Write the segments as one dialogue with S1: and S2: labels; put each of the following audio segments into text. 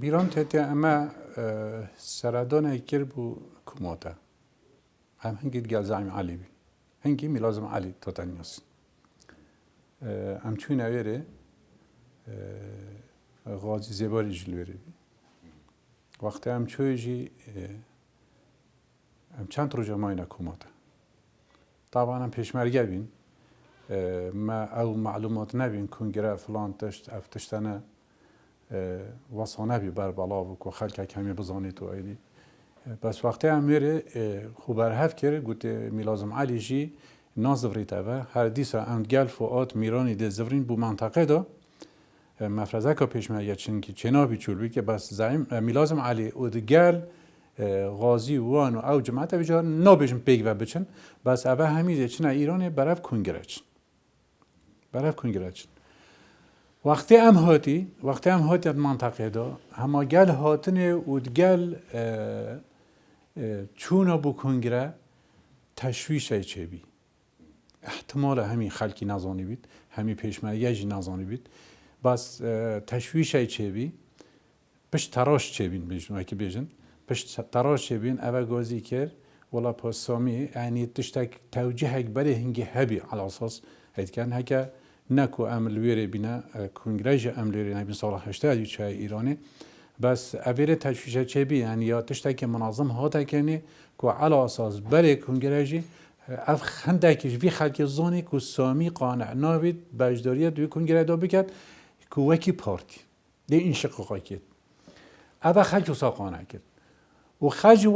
S1: بیران تهتی اما سردان اکر بو کماتا هم هنگی گل زعیم علی بی هنگی میلازم علی تاتنیاس هم چون اویره غازی زباری جلویره بی وقتی هم چوی جی هم چند روزه ماینا کماتا طبعا هم پیشمرگه بین ما او معلومات نبین کنگره فلان تشت افتشتنه وصانه بی بر بالا و خلک کمی بزانی تو ایدی بس وقتی هم میره خوبر هفت کرد گوته میلازم علی جی نازوریت اوه هر دیسا ام گل فوات میرانی ده زورین بو منطقه دا مفرزه که پیشمرگه چنکی چنابی چولوی که بس زعیم میلازم علی او ده گل غازی وان و او جماعت بجا نابیشن پیگ و بچن بس اوه همیده چنه ایران برف کنگره چن برف کنگره چن وقتی ام هاتی منطقه دا همه گل هاتنه و گل چونا بو کنگره تشویشه چه بی احتمال همین خلکی نزانی بید همین پیشمرگه جی نزانی بید بس تشویشه چه بی پشت تراش چه بین بیشتر که بیشن پشت تراش چه بین اول گازی کرد ولی پس سامی یعنی تشتک توجیه بره هنگی هبی على اساس هید کن هکه نکو عمل ویره بینه کنگره عمل ویره نبین سال 80 چه ایرانی بس اویره تشویشه چه بی یعنی یا تشتک منظم هاته کنی که على اساس بره کنگره اف خندکش وی خلک زانی که سامی قانع نبید بجداریه دوی کنگره دا بکد که وکی پارتی ده این شقاقا کرد اوه خلک واسا قانع کرد و خلک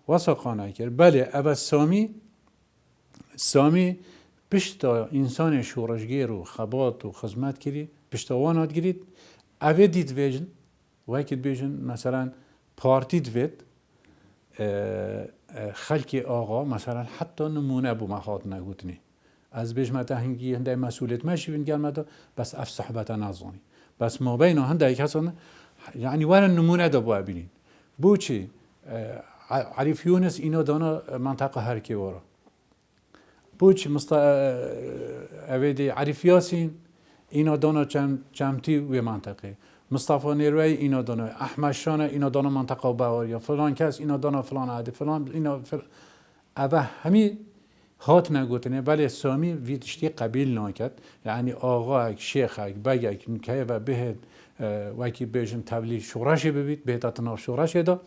S1: واسا قانع کرد بله اوه سامی پشتا انسان شورشگیر و خبات و خدمت کردی پشتا وانات گرید اوه دید ویجن وکید بیجن مثلا پارتی دوید خلکی آقا مثلا حتی نمونه بو محاد نگوتنی از بیش متا هنگی هنده مسئولیت ماشی بین گل متا بس اف صحبت نازانی بس ما بین هنده یک حسن یعنی ورن نمونه دا بو بینین بو چی عریف یونس اینا دانا منطقه هرکی وارا بو چی اویدی عریف یاسین اینا دانا چمتی وی منطقه مصطفی نیروی اینا دانا احمد شانه اینا دانا منطقه باوریا فلان کس اینا دانا فلان عادی فلان اینا اوه همی هات نگوتنه ولی سامی ویدشتی قبیل ناکد یعنی آقا شیخ بگه که و به وکی بیشن تبلیغ شورشی ببید به تنها شورشی دا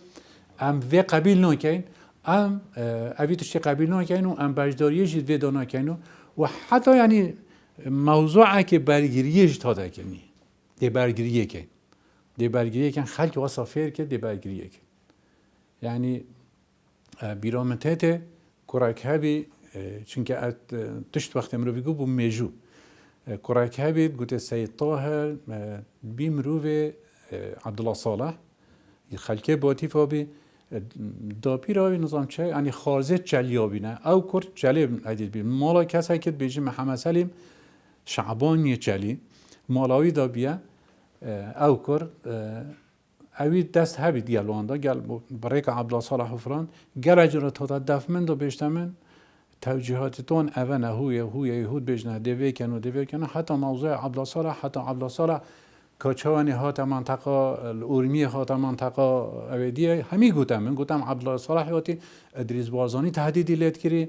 S1: ام وی قبیل ناکین ام اویدشتی قبیل ناکین و ام بجداریه جد وی دانا کینو و حتی یعنی موضوعه که برگیریه جد هاده کنی دی برگیریه کن خلق واسا فیر که دی برگیریه کن یعنی بیرامتت کراک هبی چونکه تشت وقت امروی گو بو میجو کراک هبی گوته سید طاهر بیمروی عبدالله صالح خلقه باتی فابی داپی راوی نظام چه یعنی خارزه چلیابی نه او کرد چلی عدید بی مالا کسی که بیجی محمد سلیم شعبانی چلی مالاوی دابیه او کرد اوی دست هبید گلوانده گل برای که عبدالله صالح و فران گل اجرات تا دفمند و بیشتمن توجیهاتتون اوه هوی یهود بیشنه دوی کنو حتی موضوع عبدالله صالح کچوانی هات منطقه الارمی هات منطقه اویدیه همی گوتم عبدالله صالح هاتی ادریس بازانی تهدیدی لید کری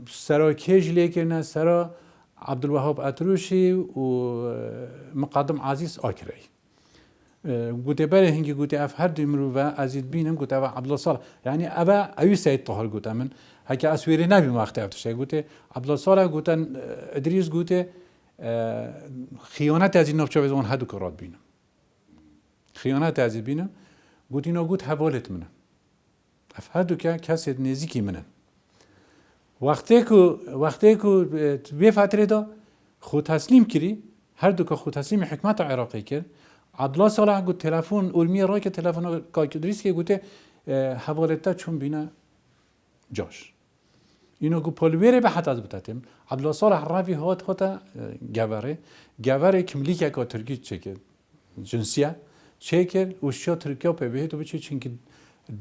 S1: سرا کیج لیکنه سرا عبدالوهاب اتروشی و مقدم عزیز آکری گوته بره هنگی گوته اف هر دیمرو و ازید بینم گوته و عبدالله صالح یعنی اوی سید طاهر گوته من هکی اسویری نبی وقت افتشه گوته عبدالله صالح گوته ادریس گوته خیانت از این نفچه بزمان هدو کرات بینم خیانت از این بینم گوت اینا گوت حوالت منم اف هدو که کسی نزیکی منن وقتی که به فتره دا خود تسلیم کری هر دو که خود تسلیم حکمت عراقی کرد عبدالله صالح گوت تلفن علمی رای که تلفن کاکدریس که گوته حوالتا چون بینه جاش اینو گو پولویره به حد از بتاتیم عبدالله صالح راوی هات گوره کملی که ترکی چکر جنسیه چکر وشیا ترکیه پی بهت و بچه چونکه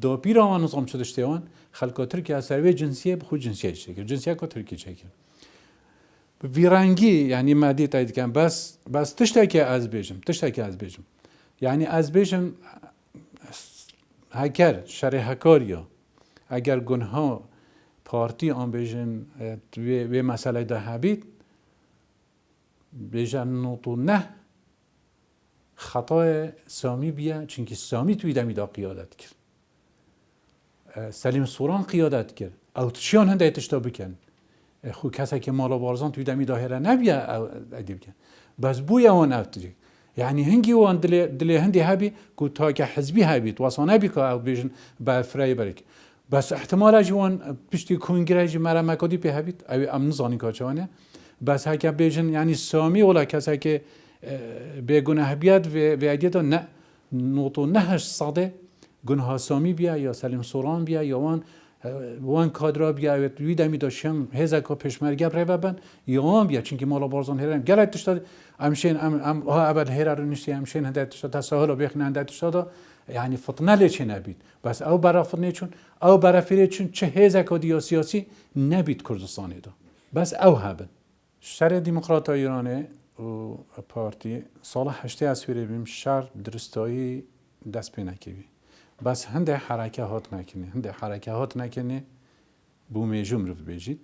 S1: داپی را من نظام شدشته آن خلق ترکیه سروی جنسیه بخود جنسیه چکر جنسیه که ترکی چکر ویرانگی یعنی مادی تایید کن بس تشتکی از بیجم یعنی از بیشم هکر شر هکاریا اگر گنها پارتی آن بیشن و مسئله ده هبید بیشن نوتو نه خطای سامی بیا چونکه سامی توی دمی دا قیادت کرد سلیم سوران قیادت کرد او تشیان هنده اتشتا بکن خو کسی که مالا بارزان توی دمی داهره نبیا ادی بکن بس بوی اون افتری یعنی هنگی وان دل هندی هبی کو تا که حزبی هبید واسانه بی که او بیشن با فرای برک بس احتمال جوان پشتی کنگره مرا مکادی به هبید او ام نزانی که چونه بس هکه بیشن یعنی سامی ولا کسی که به گناه بیاد و ادیتا نه نوتو نهش صده گناه سامی بیا یا سلیم سوران بیا یا وان کادرا بیا و توی دمی داشتم هزار پشمرگه برای ببن یا وان بیا چونکه مالا بارزان هرم گلت تشتاد امشین ام ها اول هر رو نشتی امشین هندت تشتاد تساهل بیخن هندت تشتاد یعنی فتنه لیچ نبید بس او برا فتنه چون او برا فیره چون چه هزار دیا سیاسی نبید کردستانی دا بس او هبن شر دموکرات ایرانه و پارتی سال 8 اسفیری بیم شر درستایی دست پی نکیبی بس هنده حرکات نکنه بو میجوم رو بجید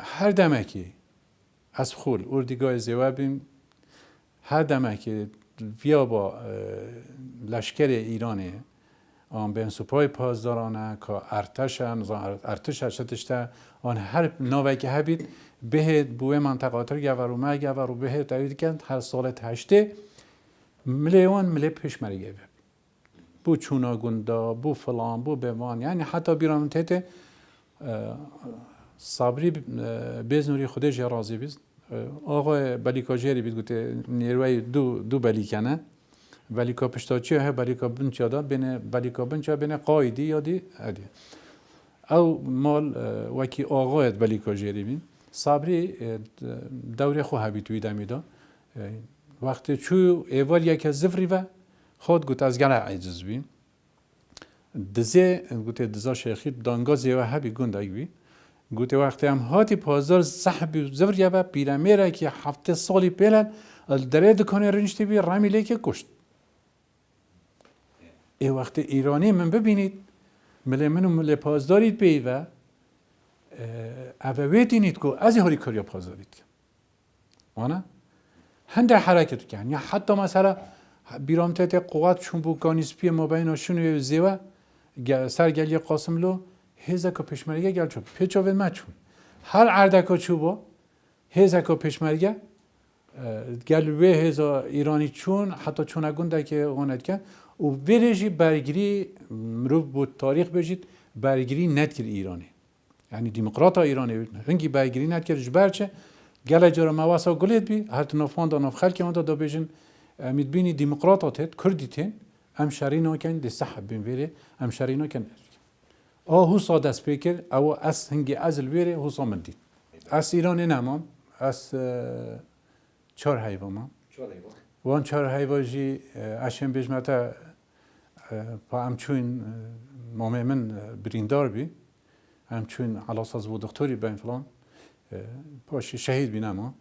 S1: هر دمکی از خول اردیگاه زیوابیم هر دمکی ویا با لشکر ایرانه آن بین سپای پاسدارانه که ارتش شدشته آن هر نوعی که هبید به بوی منطقاتر گورو ما گورو به تایید کند هر سال 8 ملی پیشمرگه بو چونا گندا بو فلان بو بمان یعنی حتی بیرام تیته صبری بزنوری خودش راضی بیست آقای بلیکاجری بید گوته نیروی دو بلیکنه بلیکا پشتاچی ها بلیکا بنچا دا بین بلیکا بنچا بین قایدی یادی ادی او مال وکی آقای بلیکاجری بید صبری دوره خو هبیتوی دمیدا وقتی چو اول یک زفری و خود گوت از گله عجز بیم گوته دزا شیخی دانگا زیوه هبی گندگ بی گوته وقتی هم هاتی پازدار صحبی زفریه و پیرمیره که 7 سالی پیلن دره دکانه رنجتی بی رامی لیکه کشت ای وقتی ایرانی من ببینید ملی پازدارید بی و اوویتینید که از هاری کاریا پازدارید وانا هنده حرکت کن یا حتی مثلا بیرامتت قوات چون بو کانیسپی مابین شنو زیوا سرگلی قاسم لو هزا که پشمرگه گل چون پیچاوید ما چون هر عردکا چوبا هزا که پشمرگه گل وی هزا ایرانی چون حتی چون اگونده که اوند کن و ویرجی برگری رو بود تاریخ بجید برگری ندکر ایرانی یعنی دموکرات ایرانی هنگی برگری ندکر جبرچه گل جرا مواسا گلید بی هر تنفان دانف خلکی آن دا بیشن می‌بینی دموکراتات کردیتن ام شرینو کن دی صح بین ویره ام شرینو کن هو صاد سپیکر او اس هنگی ازل ویره هو صامدی اس ایران نمام اس 4 حیوان وان 4 حیوان جی اشم بیشمتا با ام چون مامن بریندار بی ام چون علاساز و دکتری بین فلان باشه شهید بینم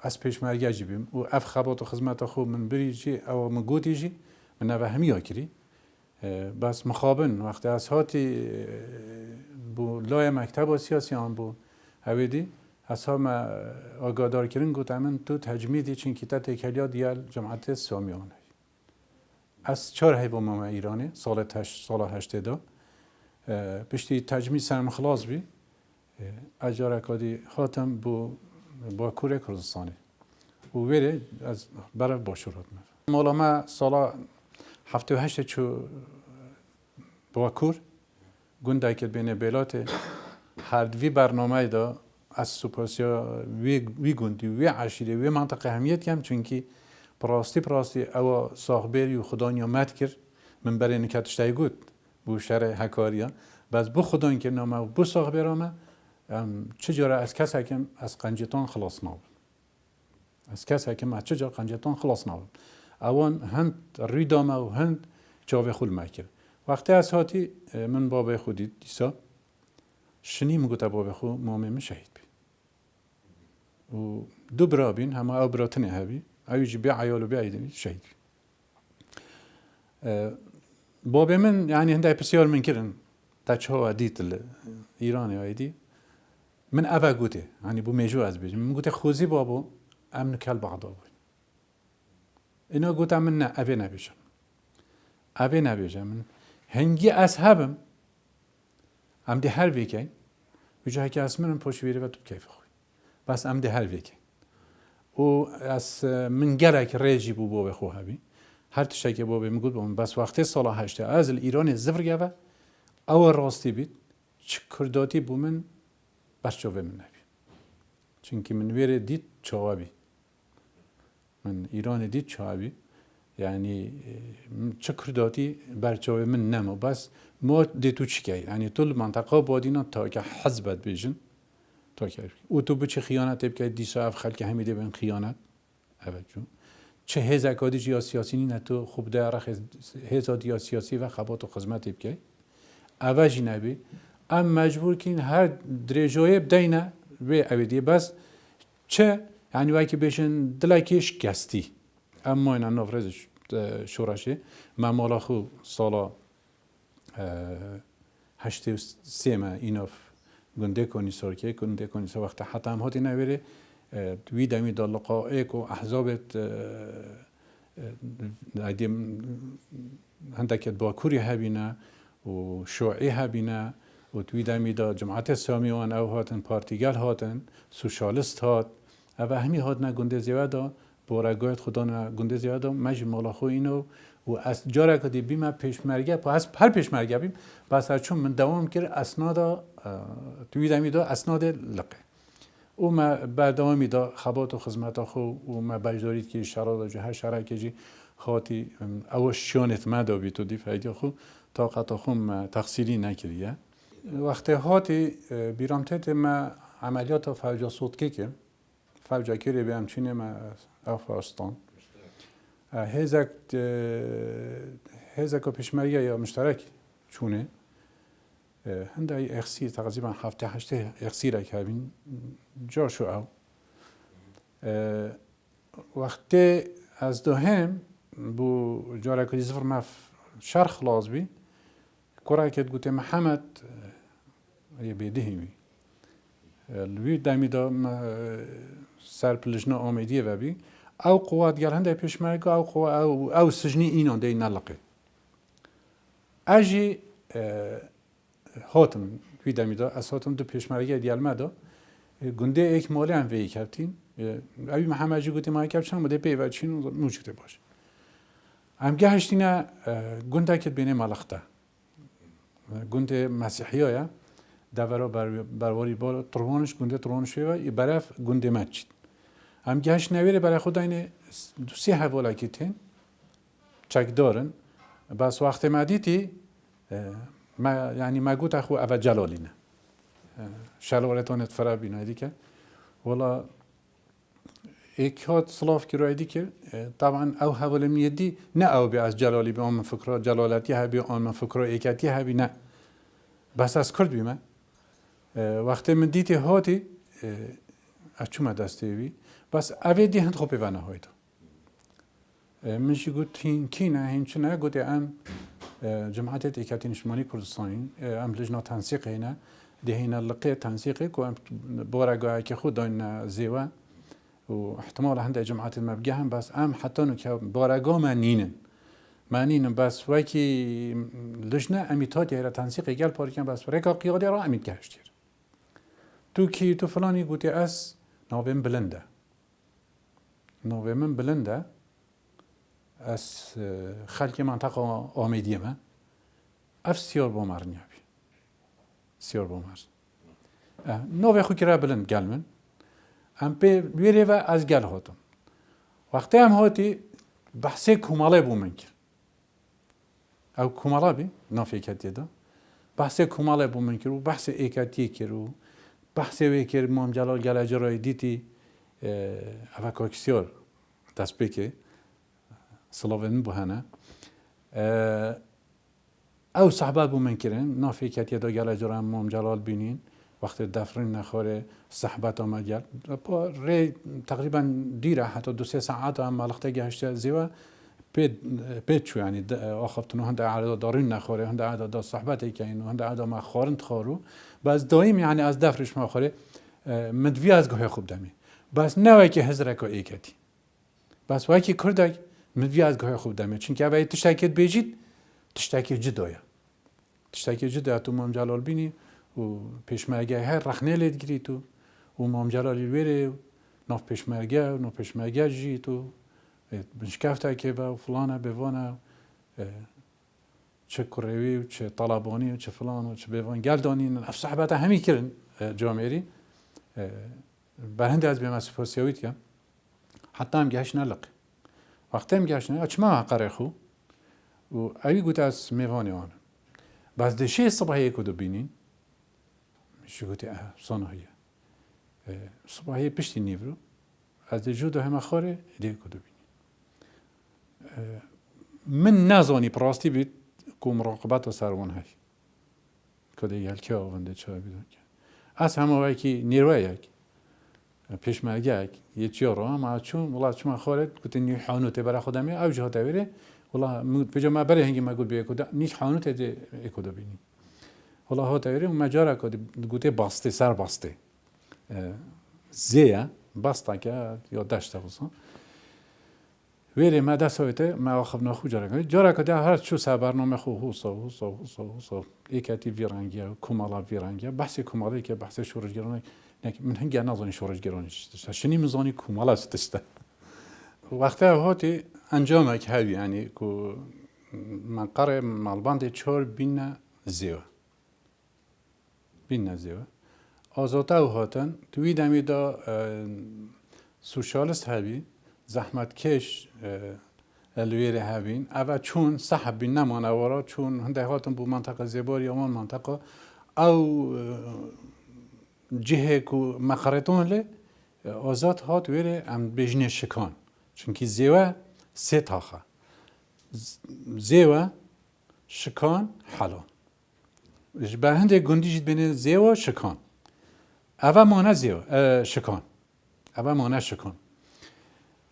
S1: از پیشمرگه جیبیم و اف خبات و خدمت خوب من بریجی او من گوتی جی من نفهمی آکری بس مخابن وقتی از هاتی بو لای مکتب سیاسی هم بو هویدی از هم آگادار کردن گفتم من تو تجمیدی چین کیتا تکلیات دیال جماعت سامیانه از 4 حیوان ما ایرانی سال 80 پشتی تجمید سرم خلاص بی اجاره کادی خاتم با کوره کردستانی و ویره از برای باشورات مفت مولا ما سال 78 چو با کور گنده که بین بلات هر دوی برنامه دا از سپاسیا وی گندی وی عشیره وی منطقه اهمیت کم چونکی پراستی او صاحبری و خدا نیامد کرد من برای نکاتشتای گود بو شر حکاریا بس بو خدا این که نامه و بو صاحبرامه چجوره از کس حکم از قنجتان خلاص نابود از کس حکم از چجور قنجتان خلاص نابود اوان هند ریدامه و هند جاوه خول مکر وقتی از هاتی من بابای خودی دیسا شنی مگوت بابای خود مامه من شهید بی و دو برابین همه او براتنه هبی اویجی بی عیالو بی عیدی شهید باب من يعني هنده بسیار من كرن تاچها ديت ایرانی عیدی من أفا قوتي يعني بو ميجو أزبيج من قوتي خوزي بابو أمن كال بعض أبو إنه قوت أمنا أبي نبيجم أبي نبيجم من هنجي أسحبم أم دي هر ويكين وجه که اسمن پوش ویره و تو کیف خوی بس ام ده هر ویکی و از من گلک ریجی بو به خو هبی هر تشتی که بو میگود بوم بس وقتی سال 8 از ایران زفر گوه او راستی بید چه کرداتی بو من بس جوه من نبی چونکی من ویره دید چاوبی من ایران دید چاوبی يعني چه کرداتی بر جوه من نمو بس ما دیتو چیکه یعنی طول منطقه بادینا تا که حزبت بیشن تا که او تو به چه خیانت بکه دیشب خلک همیده بین خیانت اوجو چه هزکادی یا سیاسی نه تو خوب داره هزادی یا سیاسی و خبات و خدمت بکه اوجی نبی ام مجبور کین هر درجه بدینه و اویدی بس چه یعنی وقتی که بیشن دلکیش گستی اما این نفرش شورشه ما مالا خو سالا 83 ما ایناف گنده کنی سرکه گنده کنی سر وقت حتی هم هاتی نویره وی دمی دلقائق و احزابت هندکت باکوری هبینه و شوعی هبینه و توی دمی دا جماعت سامیوان او هاتن پارتیگل هاتن سوشالست هات او همی هاتن گنده زیاده بارگاهت خدا نه گنده زیاده مج مالا خو اینو و از جاره که دی بیم پیشمرگه پس هر پیشمرگه بیم بس چون من دوام کرد اسناد توی دمی دا اسناد لقه و ما بعد دوامی دا خبات و خدمت خو و ما بجدارید که شرایط جو هر شرایطی که خاطی اوش شانت ما دا بی تو دی فایده خو طاقت خو تقصیری نکریه وقتی هاتی بیرامتت ما عملیات فوج صوت که فوج کری به همچینه ما افغانستان هزک و پیشمرگه یا مشترک چونه هنده اخسیر تقریبا 7-8 اخسیر که بین جاشو او وقتی از دوهم بو جاره که زفر مف شرخ خلاص بی کرای که گوته محمد یه بیدهیمی الوی دمی دا سر پلجنا آمیدیه و بی او قوات گل هنده پیشمرگه او قوات او سجنی اینان دی نلقه اجی هاتم وی دمی دا از هاتم دو پیشمرگه دیال مدا گنده ایک مالی هم وی کفتین اوی محمد جی گوتی مای کفتشن مده پی و چین موجوده باشه هم گهشتینه گنده کت بینه ملخته گنده مسیحی ها دورا برواری بالا تروانش گنده تروانش و برف گنده مچید هم گهش نویره برای خود اینه سی حواله کتین چک دارن بس وقت ما دیتی ما یعنی ما گوت اخو اول جلالینه شلوارتانت فرا بینه دیگه ولی ایک هات صلاف کی روی دیگه طبعا او حواله میدی نه او بی از جلالی به آن فکر جلالتی هبی آن فکر ایکتی هبی نه بس از کرد بیمه وقتی من دیتی هاتی اچوم دسته بی بس اوی دی هند خوبی ونه هایدا منشی گوت کی نه هنچ نه گوت ام جماعت ایکتی نشمانی کردستانی ام لجنا تنسیق هینا دی هینا لقی تنسیقی که ام بارگاه که خود داین زیوه و احتمال هنده جماعت مبگه هم بس ام حتی نو که بارگاه منینن بس وای کی لجنه امیتات یه را تنسیق گل پاری کن بس برای که قیادی را امید گشتیر تو کی تو فلانی گوتی از ناویم بلنده ناویم بلنده از خلک منطقه آمیدی من اف سیار بامر نیابی سیار بامر ناوی خو کرا بلند گل من ام پی ویره و از گل هاتم وقتی هم هاتی بحثی کماله بومن کرد او کماله بی نافی کتی دا بحثی کماله بومن کرد و بحث ایکتی کرد و بحث وی کرد مام جلال گل جرای دیتی اوه کاکسیار دست بکه سلاوین بوهنه او صحبه بومن کرد نافی کتی دا گل جرای مام جلال بینین وقت دفرین نخوره صحبت آمد گرد با ری تقریبا دیره حتی 2-3 ساعت هم مالخته گشته زیوه پید شو یعنی آخفتنو هند عدد دارین نخوره هند عدد صحبتی که اینو هند عدد ما خورند خورو بس دایم یعنی از دفرش ما خوره مدوی از گوه خوب دمی بس نه که هزار که ایکتی بس وقتی کردک مدوی از گوه خوب دمی چون که اولی تشتکیت بیجید تشتکی جدایا تشتکی جدا تو مام جلال بینی و پیشمرگه هر رخنه لید گری تو و مام جلالی ویره ناف پیشمرگه جی تو بنشکفته که با فلانه بوانه چه کروی و چه طلبانی و چه فلان و چه بوان گلدانی اف صحبت همی کرن جامعی برهنده از بیم سپاسیویت کن حتی هم گهش نلق وقتی هم گهش نلق اچما قره خو و اوی گوت از میوانی آن بس دشه صبحی کدو بینین میشه گوتی صناعیه صبحی پشتی نیورو از جودو همه خوره دیگه کدو بینین من نزانی پراستی بید که مراقبت و سروان هست کده یلکه آونده چه بیدون که از همه وقتی که نیروه یک پیشمرگه یک یه چیا رو هم چون والله چون خورد کتی نی حانوته برای خودمی او جهات بره والله بجا ما برای هنگی ما گل بی کده نیش حانوته دی کده بینی والله هات بره و مجاره کده گوته باسته سر باسته زیه باسته که یا داشته بسان ویری ما دستویته ما آخر نخو جاره کده هر چو سه برنامه خو حوصا ایکتی ویرانگیه کمالا ویرانگیه بحث کمالی که بحث شورشگرانه من هنگی نازانی شورشگرانی شده شنی مزانی کمالا استشته وقتی هاتی انجامه که هایی یعنی که من قرار مالبانده 4 بین زیوه آزاده هاتن توی دمی دا سوشالست هایی زحمت کش الویره هاوین اول چون صاحب بین نمانه ورا چون هنده هاتن بو منطقه زیباری امان منطقه او جهه که مقارتون لی آزاد هات ویره ام بجنه شکان چونکه زیوه 3 تاخه زیوه شکان حلال بر هنده گندی جید بینه زیوه شکان اول مانه زیوه شکان اول مانه شکان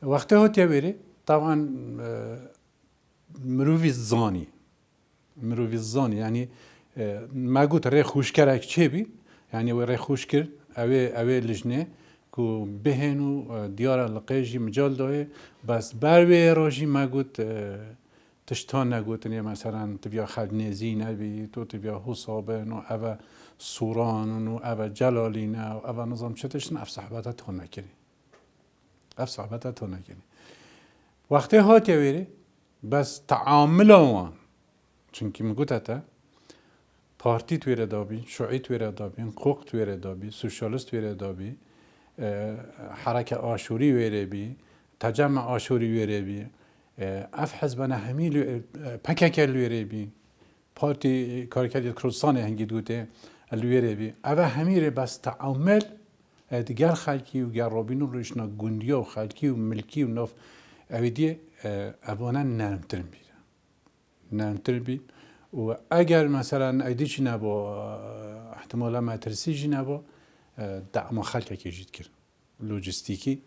S1: وقتی هات ویره طبعا مروفی زانی یعنی ما گوت ری خوش کرد چه بی یعنی و ری خوش کرد اوه لجنه که بهنو دیار لقیجی مجال داره بس بروی راجی ما گوت تشتان نگوتنی مثلا تبیا خد نزی نبی تو تبیا حسابن و اوه سوران و اوه جلالین و اوه نظام چتشن اف صحبت تون نکنی وقتی هات ویری بس تعامل وان چونکه میگوته تا پارتی تویره دابی شوعی تویره دابی قوق تویره دابی سوشالست تویره دابی حرکه آشوری ویره بی تجمع آشوری ویره بی اف حزبنا همیل پککل ویره بی پارتی کارکردی کردستان هنگی دوته الویره بی اوه همیره بس تعامل دیگر خلکی و گرابین و روشنا گندیا و خلکی و ملکی و ناف اویدی اوانه نرمتر بید و اگر مثلا ایدیچی نبا احتمالا مترسی نبا دعم خلک که جید کرد لوجستیکی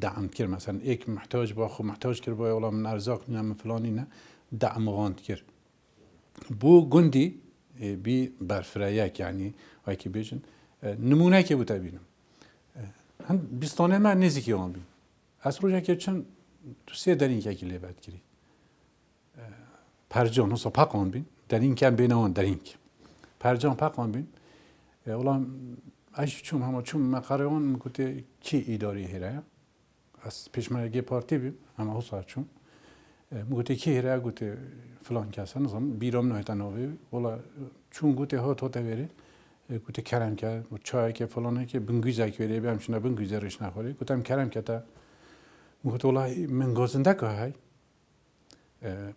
S1: دعم کرد مثلا ایک محتاج با خو محتاج کرد با اولا من ارزاق من فلانی نه دعم غاند کرد بو گندی بی برفرایک یعنی وای که بیشن نمونه که بوده بینم هم بیستانه من نزدیکی آن بین از روزی که چند تو 3 در این که لیبت کردی پرجان هست پاکان بین در این که بین آن در این که پرجان پاکان بین اولا ایش چون مقاره آن میگوته کی اداری هره از پیشمرگی پارتی بیم اما حساب چون میگوته کی هره گوته فلان کسا نظام بیرام نهایت نوی ولی چون گوته ها تو تبری گوته کرم کرد و چای که فلانه که بنگویزه که بیم چون بنگویزه رش نخوری گوتم کرم کرد میگوته والله من گازنده که های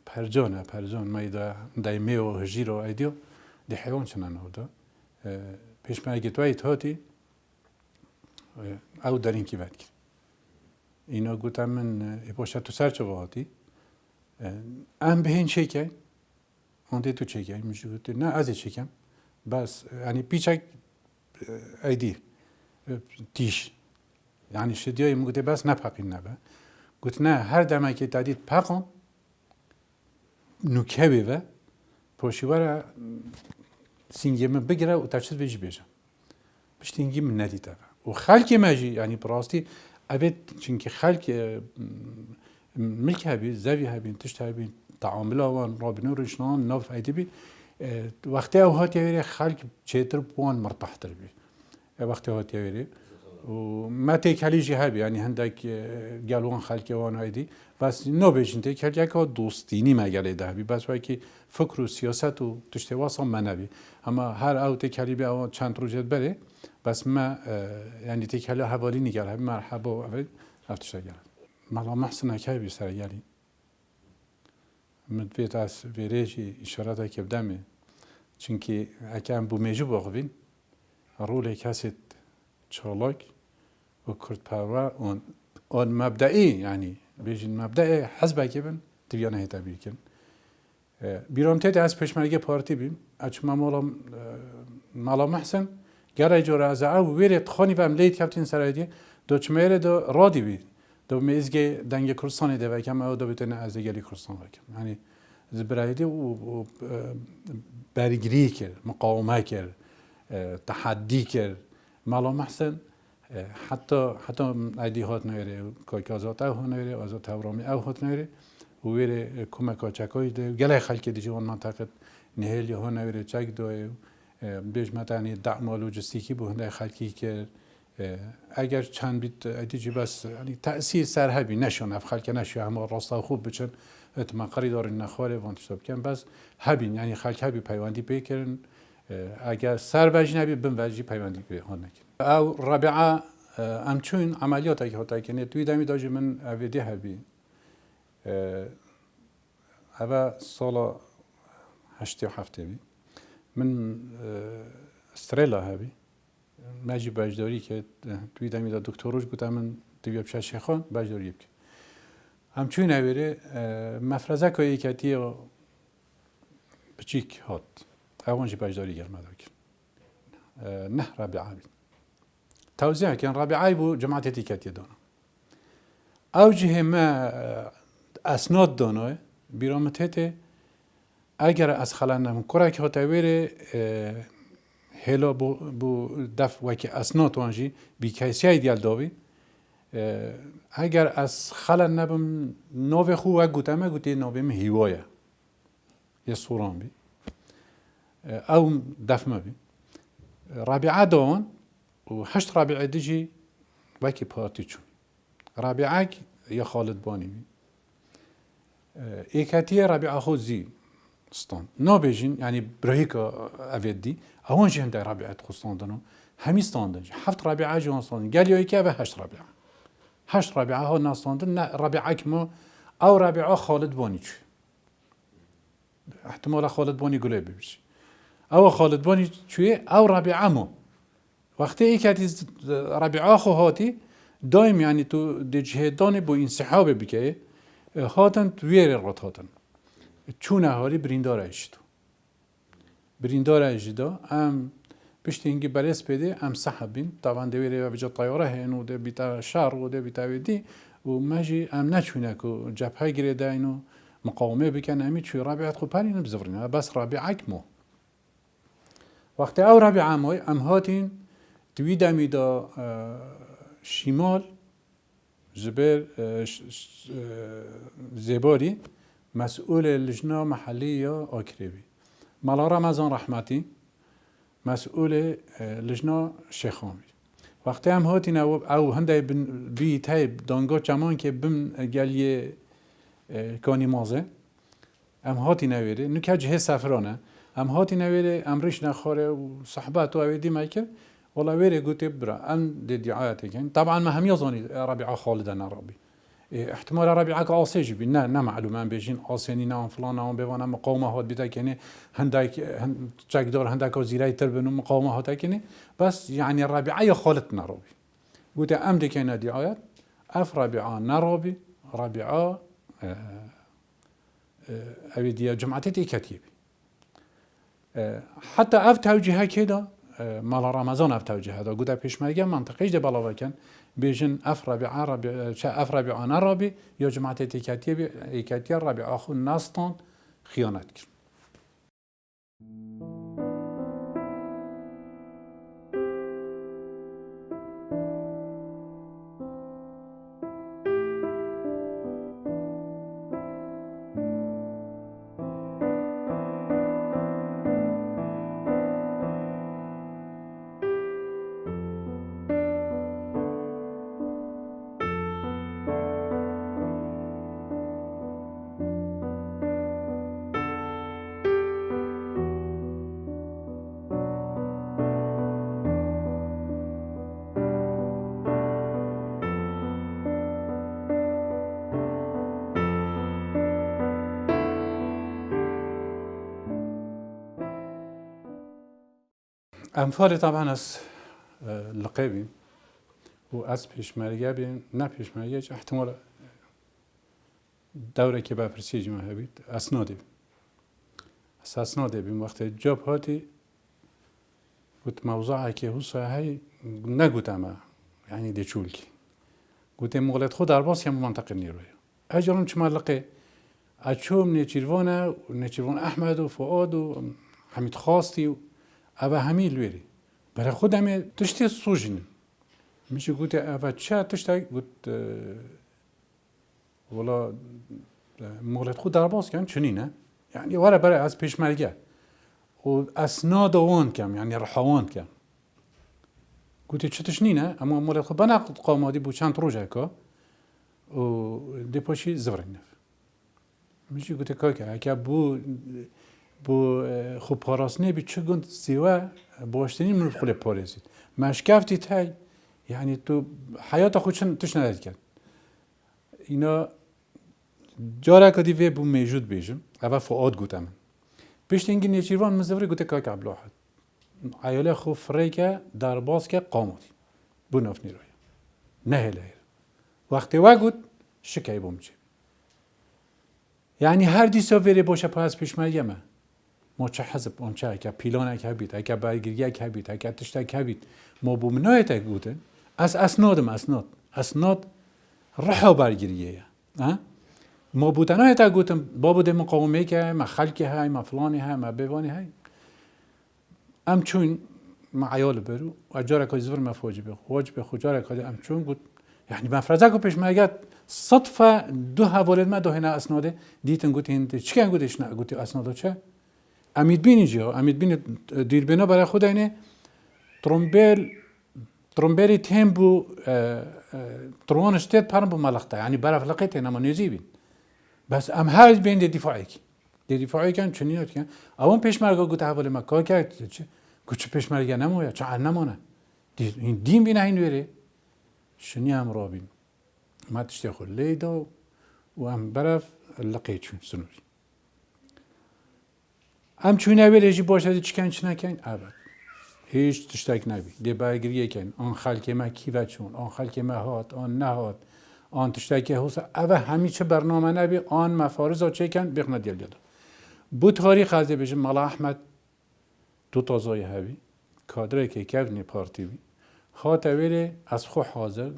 S1: پرجان مایدا دایمه و هجیر و ایدیو دی حیوان چنان هودا پیشمرگی تو ایت هاتی او در این کی بد کرد اینا گوتم من باشه تو سر چه واهاتی ام به این چه که آنده تو چه که میشه گوته نه از چه کم بس یعنی پیچک ايدي تيش يعني شديوي مقولي بس نبقين نبا قلت نه هر دمه که تادید پاقم نکهی و پوشیوارا سینگی من بگیره و ترشد ویج بیشم بشتینگی من ندیده و خالقی ماجی یعنی براستی ابد چونکه خالق ملک هبی زوی هبی تشت هبی تعامل آوان رابطه روشنان ناف ایدی وقتی اوهاتی ویری خالق چهتر بوان مرتاح تر بی وقتی اوهاتی ویری و ما تکلیجی هبی یعنی هندک گلوان خالقی وان هایدی بس نبیشن تکلیج که دوستینی مگله ده بی بس وقتی فکر و سیاست و تشتی واسم منبی اما هر او تکلی به آن چند روزت بره بس ما یعنی تکلی حوالی نگره هبی مرحبا و اول رفتش گره مالا محسن که بی سر یعنی من ویت از ویریجی اشارات که بدمه چونکه اگه بو میجو باقوین رول کسی چالاک و کرد پروا اون مبدئی یعنی بیشتر مبدئی حزب کیبن دیوانه هیتا بیکن بیرون تیت از پشمرگی پارتی بیم اچما مالا محسن گرای جوره از او ویرت خانی و ملیت کفتین سرایدی دو چمره دو رادی بی دو میزگی دنگ کورسانی ده وکم او دو بتونه از دیگری کورسان وکم یعنی زبرایدی و برگری کرد مقاومه کرد تحدی کرد مالا محسن حتی ایدی هات نهره کاکازات او نهره آزاد تورامی او هات نهره و ویره کمک چکایی ده گله خلک دیجی اون منطقه نهیلی ها نهره چک دوه بیش متعنی دعم لوجستیکی به هنده خلکی که اگر چند بیت ایدی بس یعنی تأثیر سرهبی نشون اف خلک نشون همه راستا خوب بچن اتما قریدار نخواره وانتشاب کن بس هبین یعنی خلک هبی پیوندی پیکرن اگر سر وجه نبی بن وجهی پیوندی به آن نکن او رابعه امچون عملیات که هات کنه توی دمی داجی من اویدی هبی اوا سال 87 بی من استرلا هبی ماجی باجداری که توی دمی دا دکتروش گفتم من توی بچه شیخان باجداری بک همچون اویره مفرزه که یکیتی بچیک هات اونجی باجداری گرم داکن نه رابعه بی توزیع کن رابعه بو جماعت تیکتی دانه اوجه ما اسناد دانه بیرامتته اگر از خلانم کرک هاتویره هلا بو دف وکی اسناد وانجی بی کیسیای دیال داوی اگر از خلان نبم نو خو گوتمه گوتی نویم هیوایه یه سوران بی او دف ما بی رابعه دان و 8 رابعه دیجی وکی پارتی چون رابعه یا خالد بانی بی ایکاتی رابعه خود زی ستان نابیجین یعنی برای که اویدی اوان جهن در رابعه خستان دانو همی ستاندن 7 رابعه جهان ستاندن گلیایی که به 8 رابعه 8 رابعه ها نستاندن نه رابعه که ما او رابعه خالد بانی چی احتمال خالد بانی گله ببیشی او خالد بانی چیه او رابعه ما وقتی ایکاتی رابعه خو هاتی دایم یعنی تو دجهدان با انسحاب بکه هاتن تویر رات هاتن چون هاری بریندار ایشتو بریندار ایشدا ام پشت اینگی برس بده ام صحبین طبعا دویره و بجا طیاره هنو ده بیتا شهر و ده بیتا ودی و ماجی ام نچونه کو جبهه گریده اینو مقاومه بکن امی چوی رابعه خو پرین بزورین بس رابعه کمو وقتی او رابعه مای ام هاتین توی دمی دا شمال جبر زباری مسئول لجنه محلی یا آکریبی مالا رمضان رحمتی مسئول لجنه شیخامی وقتی هم هاتین او هنده بی تایب دانگاه چمان که بم گلیه کانی مازه هم هاتی نویره نکه جه سفرانه هم هاتی نویره امرش نخوره و صحبت و اویدی میکر والله ویره گوته برا ام دی دعایتی کن طبعا ما هم یزانی رابعه خالدن رابی احتمال رابعه که آسیجی بی نه معلومه هم بیشین آسینی نه فلان هم بوانم مقاومه هات بیتا کنی هندک چکدار هندک زیرای تر بنو مقاومه هات کنی بس یعنی رابعه خالد نرابی گوته ام دی کنه دعایت اف رابعه نرابی رابعه اویدیا جماعتی کتیبی حتی اف توجیه کدا مال رمضان افتوجه هذا قد پیشمرگه منطقه ده بالا وکن بیشن افرابی عربی چه افرابی آن عربی یا جماعت ایکاتی ربی آخو ناستان خیانت کرد. امثال طبعا از لقبی و از پیشمرگه بین نه پیشمرگه احتمال دوره که به پرسیج ما هبید اسناده بیم وقت جاب هاتی قلت موضوعه که هو صحیح نگوتم یعنی دیچول کی قلت مغلط خود درباس هم منطقه نیروی اجرام چه ملقه اچوم نچیروان احمد و فؤاد و حمید خواستی و اوه همی لویری برای خود همی تشتی سوژین میشه گوته اوه چه تشتی گوت ولا مغلط خود در باز کن چنینه یعنی واره برای از پیشمرگه و اسناد وان کم یعنی رحوان کم گوته چه تشنینه اما مغلط خود بناقض قامادی بو چند روزه که و دیپاشی زورین نف میشه گوته که که بو خوب پاراسنه بی چه گند سیوه باشتنی من خود پارزید مشکفتی تای یعنی تو حیات خودشن توش ندید کرد اینا جاره کدی وی بو موجود بیشم اول فؤاد گوتم پیش اینگی نیچیروان مزوری گوته که عبدالواحد عیاله خوب فریکه در باز که قامدی بو نفنی روی نه هلهیر وقتی وگود شکی بومچه یعنی هر دیسا ویری باشه پس پیشمرگه من ما چه حزب اون چه که پیلان که بید که برگیری که بید که تشت که بید ما بو منایت گوتن از اسناد رحو برگیریه ما بودنایت گوتن بابو ده مقاومه که ما خلقی های ما فلانی های ما بیوانی های ام چون ما عیال برو و جاره که زور مفاجی به خود جاره که ام چون گوت یعنی مفرزه که پیش مگه صدفه دو حوالت ما دو هنه اسناده دیتن گوتین چی کن گوتش نه گوتی اسناده چه امید بینی جا امید بینی دیر بنا برای خود اینه ترومبری تیم بو تروان اشتید پرم بو ملخته یعنی برای فلقیت اینما نیزی بین بس ام هر بین دفاعی کن چنینات کن اون پیشمرگا گوته حوالی ما که کرد گوچه پیشمرگا نمویا چه نمونه این دین بینه این ویره شنی هم را بین ما تشتی خود لیدا و ام برای لقیت چون سنوری ام چونه ویرجی باشه چکن چه نکن ابد هیچ تشتک نبی دی برگریه کن آن خلک ما کیوه چون آن خلک ما هات آن نهات آن تشتک حوصه اوه همیشه برنامه نبی آن مفارض ها چه کن بخنا دیل جدا بو تاریخ از بیشم ملا احمد دو تازای هبی کادره که کفنی پارتی بی هات ویره از خو حاضر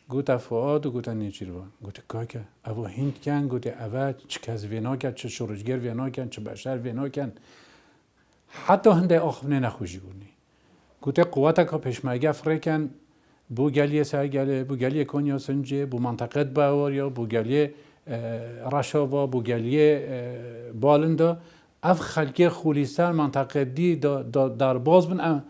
S1: گوته فؤاد و گوته نیچیروان گوته که اوه هند کن گوته اوه چه کس وینا کن چه شورشگر وینا کن چه بشر وینا کن حتی هنده آخفنه نخوشی گونی گوته قوتا که پیشمرگه فریکن بو گلیه سرگله بو گلیه کنیا سنجه بو منطقه باوریا بو گلیه رشاوا بو گلیه بالنده اف خلقی خولیستر منطقه دی در باز بن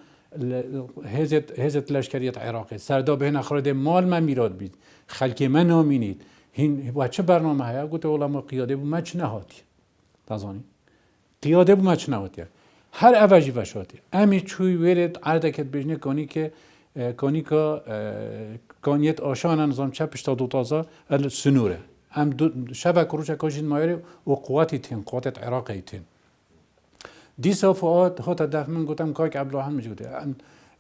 S1: هزت لشکریت عراقی سردا به نخرد مال من میراد بید خلقی من نامینید هین و چه برنامه هیا گوته اولا ما قیاده بو مچ نهاتی تازانی قیاده بو مچ نهاتی هر اوجی وشاتی امی چوی ویرد عرضه کت بجنه کانی که کانیت آشان نظام چه پشتا دو تازه سنوره ام شبه کروچه کاشین مایره و قواتی تین قوات عراقی تین دیسا فؤاد هات دفع من گفتم که عبدالرحمن میشه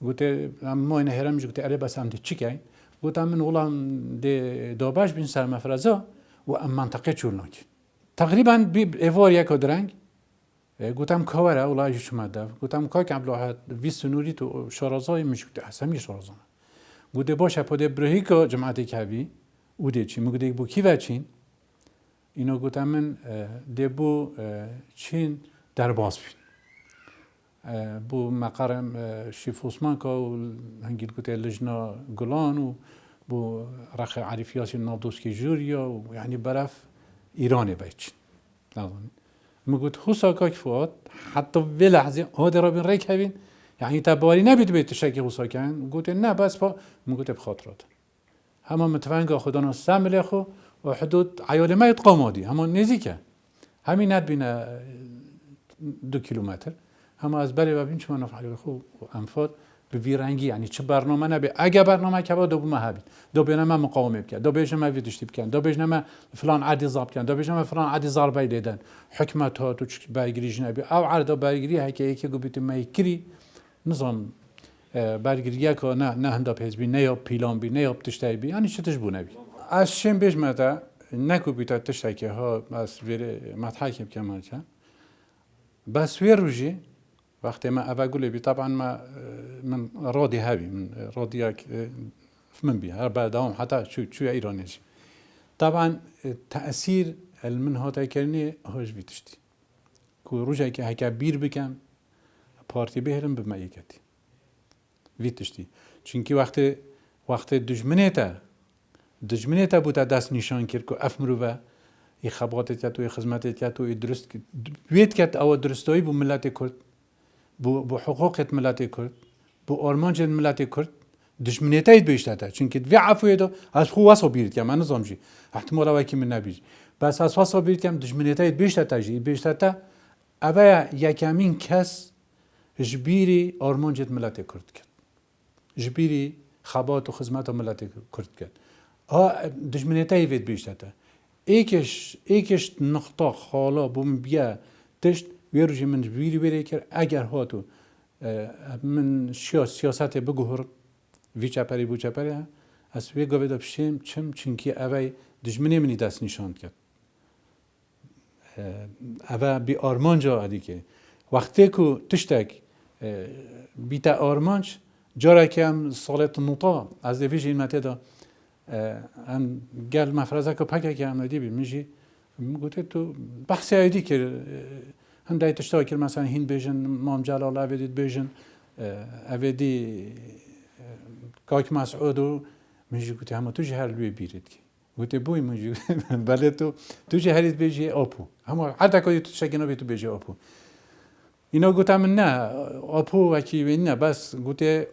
S1: گوته ما این هرم میشه گوته اره بس هم دی چی کن گفتم من اولام دی دابش بین سرمفرزا و ام منطقه چول ناکن تقریبا بی ایوار یک درنگ گفتم کاوره اولای شما گفتم کا که ابله ویس نوری تو شارازای مش گفت همی شارازان گفته باشه پده برهی که جماعتی کبی اوده چی میگه بو کی وچین اینو گفتم من دبو چین در باز بین بو مقرم شیف عثمان که هنگیل گفته لجنا گلان و بو رخ عریفیاسی نادوسکی جوریا و یعنی برف ایرانی بیچین نازنی میگوت حساکا که فوت حتی وی لحظه هاده را بین ریک هبین یعنی تباری نبید بیت تشکی حساکن گوته نه بس با میگوت بخاطرات همان متفنگ خدانا سمله خو و حدود عیال ما قامادی همان نزیکه همین ند بین 2 کیلومتر هم از بری و بین چه منافع عیال خو انفاد به ویرنگی یعنی چه برنامه نبی اگه برنامه که با دو مهابید دو بینم مقاومه بکن دو بیش ما ویدشتی بکن دو بیش ما فلان عادی ضابط کن دو بیش ما فلان عادی ضربه دیدن حکمت ها تو برگریش نبی او عرض برگری هکی یکی گویی ما کری نظام برگریه که نه هندا پیز بی نه یا پیلان بی نه یا تشتای بی یعنی چه تجبو نبی از شیم بیش متا نکو بیتا تشتای ها از ویر متحکم کمان چه بس ویر روزی وقتی ما أقول بي طبعا ما من راضي هابي من راضيك من بيها بعدهم حتى شو إيرانيش طبعا تأثير من هذا كلمة هوش بيتشتي كو رجع كهكا بير بكم بارتي بهرم بمايكتي بيتشتي چونكي وقت دجمنتا بوتا دست نشان کرد که افمرو ای خبرات تو ای خدمات تو درست بيت كت أو درستوي بملات كرد بو حقوق ملت کرد بو آرمانج ملت کرد دشمنیتی بیشتره چون که وی عفوی دو از خو واسو بیرد که من نزامجی احتمال وکی من نبیج بس از واسو بیرد که دشمنیتی بیشتره اوه یکمین کس جبیری آرمانج ملت کرد کرد جبیری خبات و خدمات ملت کرد کرد دشمنیتی وید بیشتره ایکش نقطه خالا بوم بیا تشت ویروجی من جبیری بیری کرد اگر هاتو من سیاست بگوهر وی چپری بو چپری از وی گوید بشیم چونکی اوی دشمنی منی دست نشان کرد اوی بی آرمانجا عدی که وقتی که تشتک بیتا آرمانج جاره که هم سالت نوتا از دویج این متدا هم گل مفرزه که پکه که هم ندی بی میجی گوته تو بحثی ایدی که هندای تشتاق کرد مثلا هند بیشن مام جلال اویدید بیشن اویدی کاک مسعودو میگه گوته همه تو جهر لوی بیرید کی گوته بوی میگه بله تو جهرید بیشی آپو همه هر دکایی تو شکینا بی تو بیشی آپو اینا گوته من نه آپو وکی نه بس گوته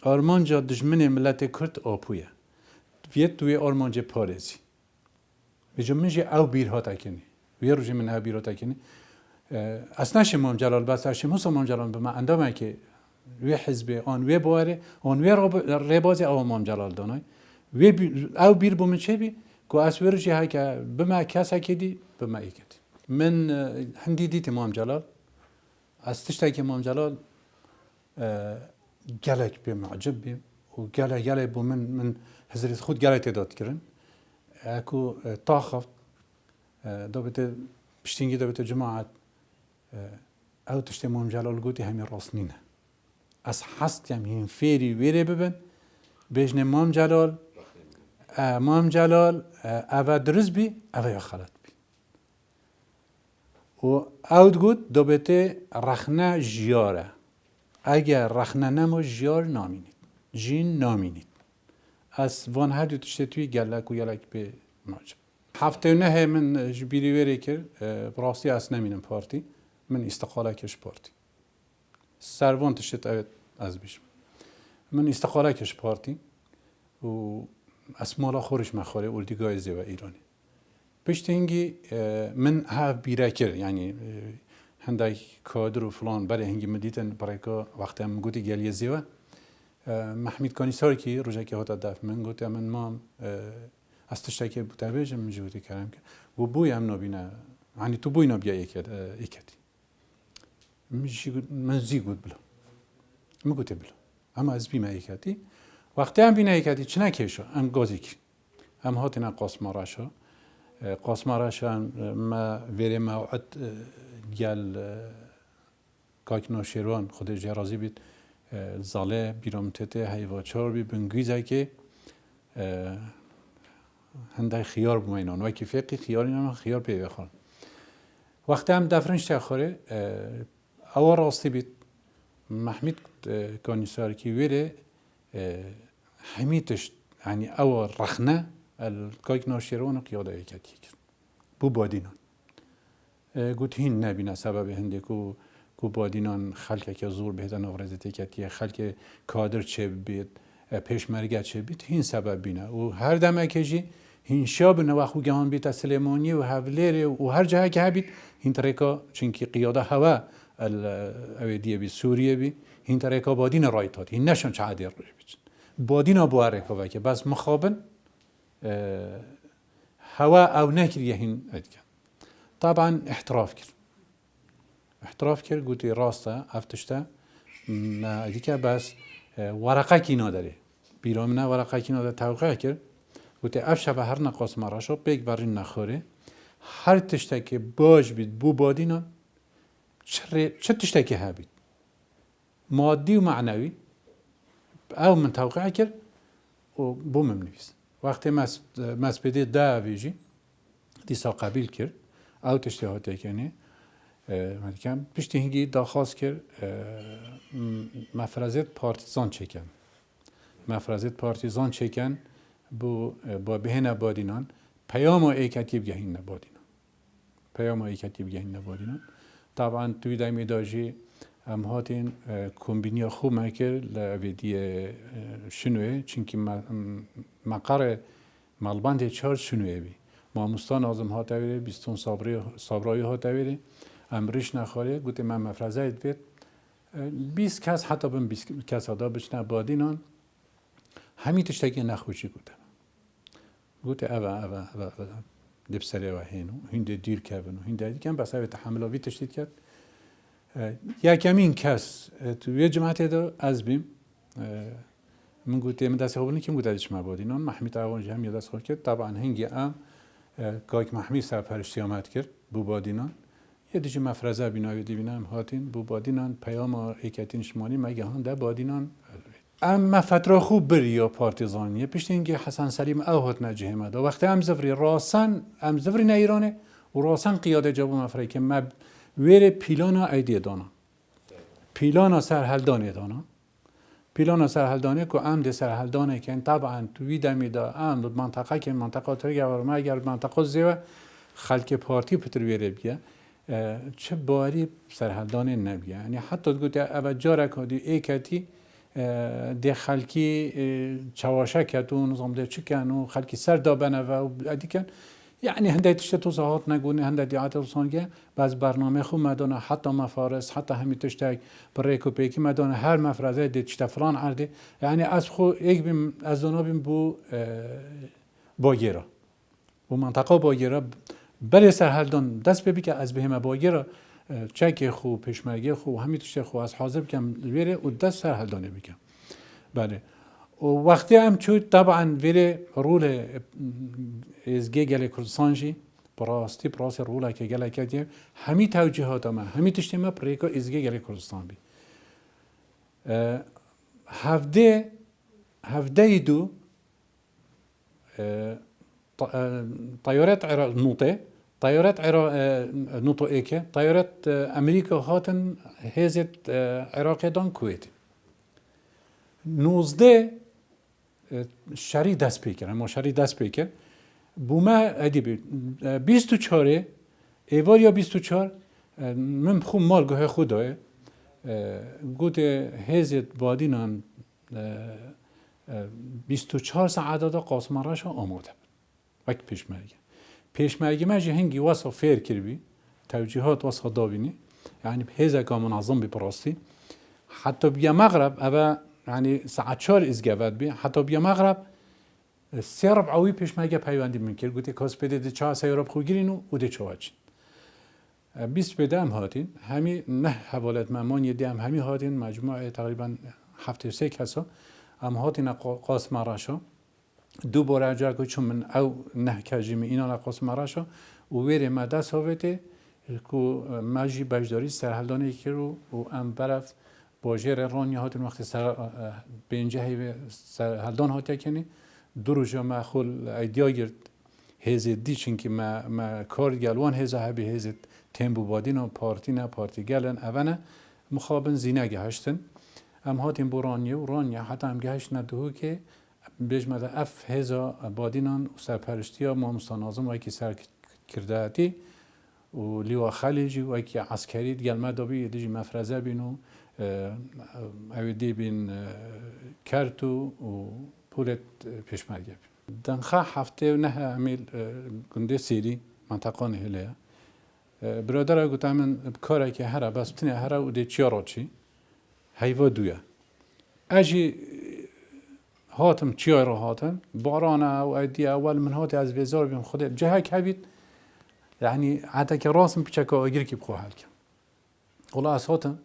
S1: آرمانجا دشمن ملت کرد آپویه ویت توی آرمانجا پارزی بیجا میگه او بیرها تکنی وی روزی من ها بیرو تکنی اصلا شمام جلال بس شمام سمام جلال به من اندامه که وی حزب آن وی باره آن وی ربازی او مام جلال دانای وی او بیر بومن چه بی که از وی روزی های که به من کسا کدی به من ای کدی من هندی دیت مام جلال از تشتای که مام جلال گلک بیم عجب بیم و گلک بو من حضرت خود گلک تداد کرن اكو طاخف دوبته بشتينجي دوبته جماعة او تشتي مهم جلال قوتي همي راسنينه از حست هم فيري ويري ببن بيجنه مهم جلال او درز بي او يا خلط بي و او قوت دوبته رخنه جياره اگر رخنه نمو جيار نامينيد جين نامينيد از وان هر دو تشتي توي گلک و يلك بي معجب هفته نه من جبیری وری کرد براستی از نمینم پارتی من استقاله کش پارتی سروان تشت از بیش من استقاله کش پارتی و اسمالا خورش مخاره اولدیگای زیو ایرانی پشتینگی من ها بیره کرد یعنی هندای کادر و فلان برای هنگی مدیتن برای که وقتی هم گوتی گلی زیو محمید کانیساری که روزی که هات دف من گوتی من مام از تشتکی بوده بیشم میجوری کردم که و بوی هم نبینه یعنی تو بوی نبیه ایکتی میشی من زیگود بلا میگوته بلا اما از بیم ایکتی وقتی هم بینه ایکتی چه نکیشو هم گازی کی هم هاتی نقاس ماراشو قاسماراشان ما ویره موعد گل کاک نوشیروان خود جرازی بید زاله بیرامتته هیواچار بی بنگیزه که هنده خیار بمینان و که فقی خیار اینان خیار پی بخوان وقتی هم دفرنش تخوره او راستی بید محمد کانیسار کی ویره همیتش یعنی او رخنه الکاک نوشیروان قیاده یکتی کرد بو بادینان گوت هین نبینه سبب هنده کو بادینان خلک که زور بهدن آورزه تکتیه خلک کادر چه بید پیشمرگه چه بید هین سبب بینه و هر دمه کجی هین شاب نوخو گهان بید سلیمانی و حولیر و هر جایی که بید هین طریقا چونکی قیاده هوا اویدیه بی سوریه بی هین طریقا بادین رایتات هین نشان چه عادی روی بید بادین بواره که که بس مخابن هوا او نکریه هین ادکن طبعا احتراف کرد گویی راسته افتشته نه دیگه بس ورقه کی نداره بیرام نه ورقه کی نداره توقع کرد گویی افشه به هر نقاس مراشو بیگ برین نخوره هر تشته که باج بید بو بادینا چه تشته که هبید مادی و معنوی او من توقع کرد و بو ممنویست وقتی مسبده ده ویجی دیسا قبیل کرد او تشته ها تکنه مدیکم پشتی هنگی داخواست کرد مفرزت پارتیزان چکن با بهن بادینان پیام و ایکتی بگهین نبادینان طبعا توی دایمی داجی هم هاتین کمبینیا خوب مکر لویدی شنوه چونکی مقر مالبند چار شنوه بی ماموستان آزم ها تاویره بیستون صابرایی ها تاویره امریش نخوره گوته من مفرزه اید 20 کس حتی بم 20 کس ادا بچنه بادینان همی تشتگی نخوشی گوته اوه دبسره و هینو هنده دیر کبنو هنده دیگه بس اوه تحملاوی تشتید کرد یکمین کس توی جماعت دا از بیم من گوته من دست خوبونی که مگوددش مبادینان محمید اوانجی هم یه دست خوب کرد طبعا هنگی کاک محمید سرپرشتی آمد کرد بو بادینان یه دیجی مفرزه بینایی دیبینم هاتین بو بادینان پیام ایکتین شمانی مگه هان ده بادینان اما فتره خوب بری یا پارتیزانیه پیشت اینکه حسن سلیم او هات نجه همه دا وقتی ام زفری نه ایرانه و راسن قیاده جابو مفره که ما ویر پیلانا ایدی دانا پیلانا سرحلدانه که ام ده سرحلدانه که طبعا توی دمی دا ام منطقه که منطقه ترگه ورمه اگر منطقه زیوه خلک پارتی پتر ویره بیه چه باری سرحدانه نبیه یعنی حتی گوته اول جاره کدی ایکتی ده خلکی چواشه کتون نظام ده چکن و خلکی سر دابنه و ادیکن یعنی هنده تشته توضاحات نگونه هنده دیعات رسانگه باز برنامه خو مدانه حتی مفارس حتی همی تشتک بریک و پیکی مدانه هر مفرزه ده تشته فلان عرده یعنی از خو ایک بیم از دونا بیم بو باگیرا بو منطقه باگیرا بله سرحلدان دست ببی که از بهمه باگیرا چک خو پیشمرگی خو همی تشته خو از حاضر بکم ویره و دست سرحلدانه بکم بله و وقتی هم چود طبعا ویره رول ازگی گل کردستانجی براستی روله که گل کردیم همی توجیهات ما همی تشته ما پریکا ازگی گل کردستان بی هفده دو طيارات عراق نوطة إيكا طيارات أمريكا هاتن هزت عراقي دان كويت 19 شری دست پیکر اما شری دست پیکر بوما ادیبی 24 ایوار یا 24 من خوب مال گوه خدای گوت هزت بادینان 24 ساعت دا قاسماراش آماده وقت پیشمرگی ماجی هنگی واسه فیر کربی توجیهات واسه دابینی یعنی هزا که منظم بپراستی حتی بیا مغرب اوه یعنی ساعت 4 ازگوت بی حتی بیا مغرب سه ربعوی پیشمرگی پیوندی میکرد گوتی کاس بده ده چه سیارب خوگیرین و ده چواچین 20 بده هم هاتین همی نه حوالت ممان یه ده همی هاتین مجموعه تقریبا 73 کسا هم هاتین قاسماراشا دو بار جاکو چون من او نه کجیم اینا نقص مراشا و ویره ما دست هاوته کو ماجی بجداری سرحلدانی که رو و ام برف باجر رانی هاتون وقتی سر بینجه هی سرحلدان هاتی کنی دو روزا ما خول ایدیا گرد هزید دی چنکی ما کار گلوان هزا هبی هزید تیمبو بادین و پارتی گلن اوانه مخابن زینه گهشتن ام هاتیم بو رانیه حتی هم گهشت ندهو که بجمع اف هزا بادینان و سرپرشتی ها مامستان آزم وکی سر کرده هاتی و لیوا خلیجی وکی عسکری دیگل مدابی دیجی مفرزه بینو اویدی بین کرتو و پولت پیشمرگه بین دنخه هفته و نه امیل گنده سیری منطقه نهیله برادر ها گوته من بکاره که هره بس بتنه هره و ده چیارا چی هیوا دویه اجی هاتم چیارا هاتم بارانه و ایدی اول من هاتی از ویزار بیم خوده جهه که بید يعني حتى كراسم بشكل أجري بخو حالك والله أصواتن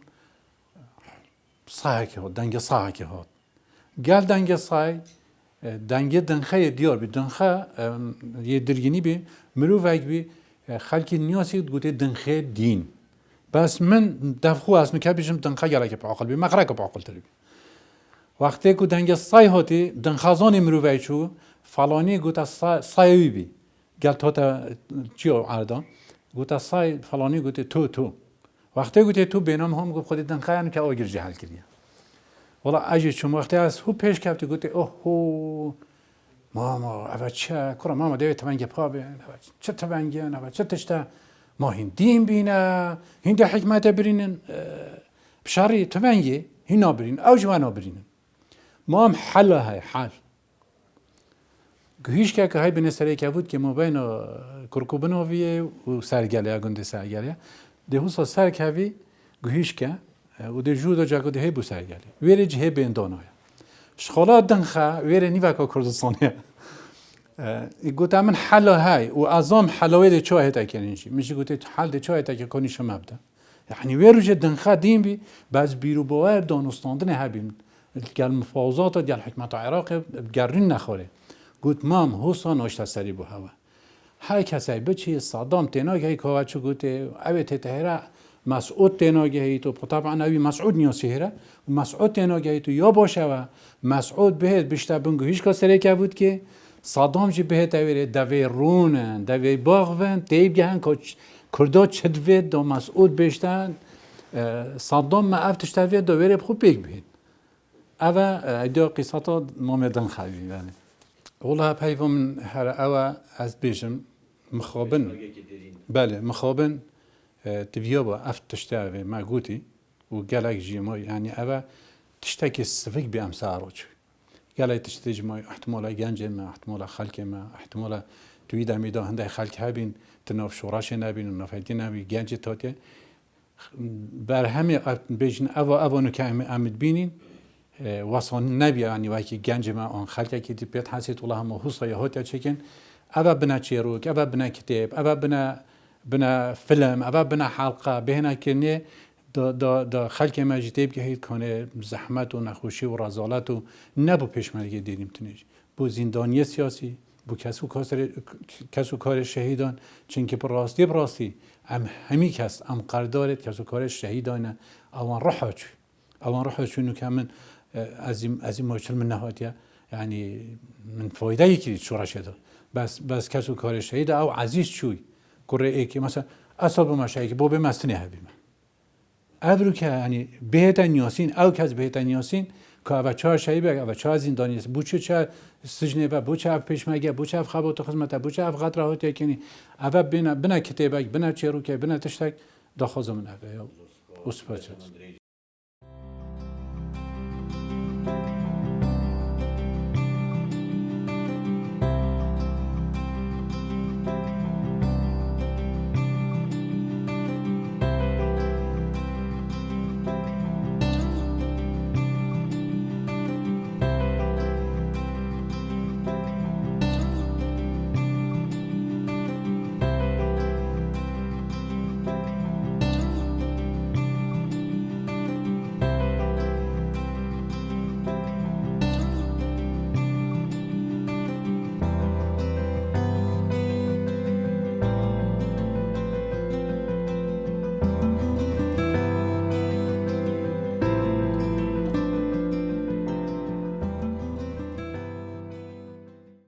S1: صاحك هاد دنجة صاحك هاد قال دنجة صاي دنجة دنخه ديار بي دنخه يدرجني بي مروفك بي خلك الناس يقولوا دنخه دين بس من دفخو أصلا كابيشم دنخه جالك بعقل بي مخرك بعقل تربي وقتی که دنجة صاي هاتي دنخازاني مروفك شو فلاني قلت صايوي بي قالت هاتا چیو عردان گوتا سای فلانی گوته تو وقتی گوته تو بینام هم گفت خودت دنخه یعنی که آگیر جهل کردیم والا اجی چون وقتی از هو پیش کفتی گوته اوه ماما اول چه کرا ماما دوی تبنگ پا بین چه تبنگین اول چه تشتا ما هندیم بینه هندی حکمت برینن بشاری تبنگی هینا برین او جوانا برینن ما هم حل های حل هیچ که های بین سری که بود که ما بین کرکوبناویه و سرگله گنده سرگله ده حسا سر کوی هیچ که و ده جود جاگو ده بو سرگله ویره جه بین دانای شخالا دنخه ویره نیوکا کردستانیه گوته من حل های و ازام حلوه ده چاه تا کنینشی میشه گوته حل ده چاه تا کنی شما بده یعنی ویره جه دنخه دیم بی باز بیرو باور دانستاندن هبیم گل مفاوضات دیال حکمت عراق بگرین نخوره گوت مام حسن آشت سری بو هوا هر کسی بچی صدام تناگه ای که چو گوته اوه تهره مسعود تناگه ای تو طبعا اوی مسعود نیاسی هره و مسعود تناگه ای تو یا باشه و مسعود بهت بیشتر بنگو هیچ کسی که بود که صدام جی بهت اویره دوی رونن دوی باغون تیب گهن که کردا چدوید دا مسعود بیشتر صدام ما افتش تاوید دا ویره بخود بیگ بید اوه ایدیا قصاتا مامدن خوی بله والله پیوام من هر اوه از بیشم مخابن بله مخابن تبیا با افت تشتاوی ما گوتی و گلک جیما یعنی اوه تشتاکی سفک بی امساروچ گلک تشتاج ما احتمالا گنج ما احتمالا خلق ما احتمالا توی دمیدا هنده خلق هبین تناف شوراش نبین و نافیدی نبین گنج تاته بر همه بیشن اوه نکه امید بینین واسون نبی یعنی وقتی گنج ما آن خلقی که دیپیت حسیت الله ما حسای هات چکن اوه بنا چیروک اوه بنا کتاب اوه بنا فیلم اوه بنا حلقه بهنا کنه دا خلق ما جتیب که هیچ کنه زحمت و نخوشی و رزالت و نبو پیشمرگی دیدیم تنیج بو زندانی سیاسی بو کسو کار شهیدان چون که براستی همی کس قرارداد کسو کار شهیدانه اوان روحه شنو كمان ازي ماشل من نهاتيا يعني من فايده يكيد شورش هذا بس كسو كار شهيد او عزيز شوي كره ايكي مثلا اصاب مشايك بو بمستني هبيما ابرو که يعني بهتن ياسين او كز بهتن ياسين که او چه شهيد او چه زنداني بو چه سجنه و بو چه پیشمرگه بو چه خبرت خدمت بو چه قطره هات يكني او بنا كتابك بنا چيرو که بنا تشتك داخل من هذا يا